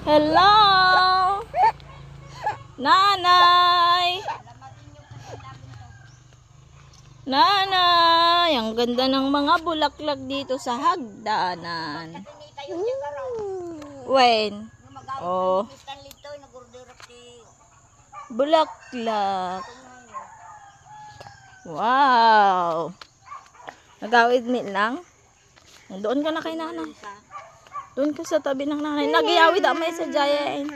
Hello! Nanay! Nanay! Ang ganda ng mga bulaklak dito sa hagdanan. When? Oh. Bulaklak. Wow! Nagawid mi lang? Doon ka na kay nanay. Doon ka sa tabi ng nanay. Nagyawid amay sa jayain.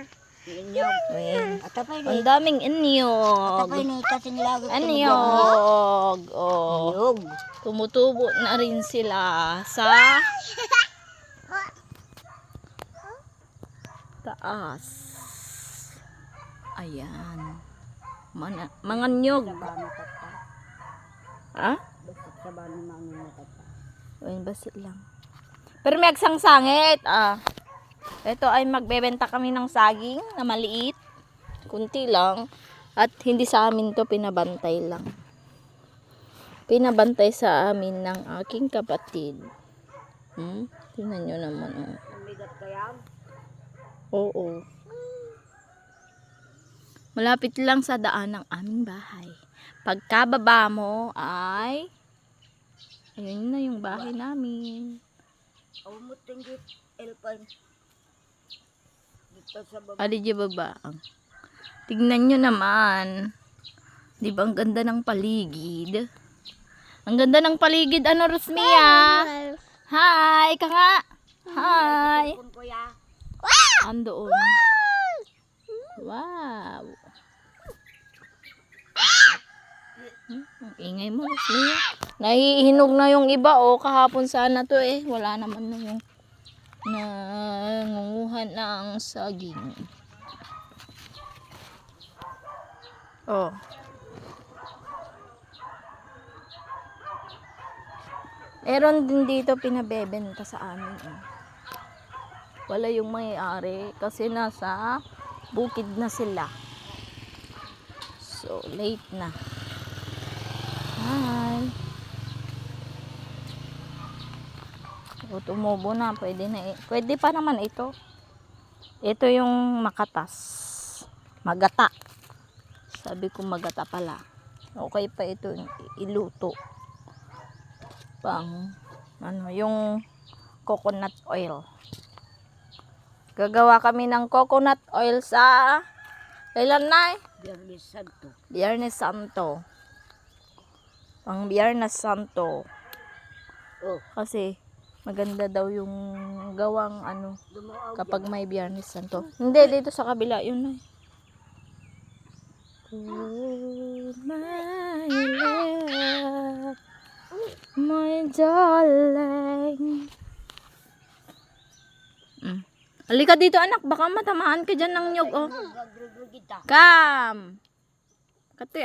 Ang daming inyog. Inyog. Oh. Tumutubo na rin sila sa taas. Ayan. Mga nyog. Ha? Ayun, basit lang. Pero may agsangsangit. Ito ay magbebenta kami ng saging na maliit. Kunti lang. At hindi sa amin to, pinabantay lang. Pinabantay sa amin ng aking kapatid. Tingnan nyo naman. Bigat kaya? Oo. Malapit lang sa daan ng aming bahay. Pagkababa mo ay ayun na yung bahay namin. Umutinggit elpan. Dito sa baba. Ali di baba. Tignan nyo naman. Di ba ang ganda ng paligid? Ang ganda ng paligid. Ano, Rosmia? Hi! Ka nga! Hi! Andoon. Wow! Ang ingay mo, Rosmia. Nahihinog na yung iba, oh. Kahapon sana to, eh. Wala naman na yung nangunguhan ng saging. Oh. Meron din dito pinabebenta sa amin. Wala yung may-ari kasi nasa bukid na sila. So, late na. Hi. O, tumubo na. Pwede na. Pwede pa naman ito. Ito yung makatas. Magata. Sabi ko magata pala. Okay pa ito iluto. Pang ano, yung coconut oil. Gagawa kami ng coconut oil sa kailan na? Biyernes Santo. Biyernes Santo. Pang Biyernes Santo. Oh. Kasi maganda daw yung gawang ano Dumaaw kapag may Biyernes Santo. Hindi, dito sa kabila yun na. Oh, my love, my darling. Halika dito, anak, baka matamaan ka dyan ng nyog, oh. Kam. Kati,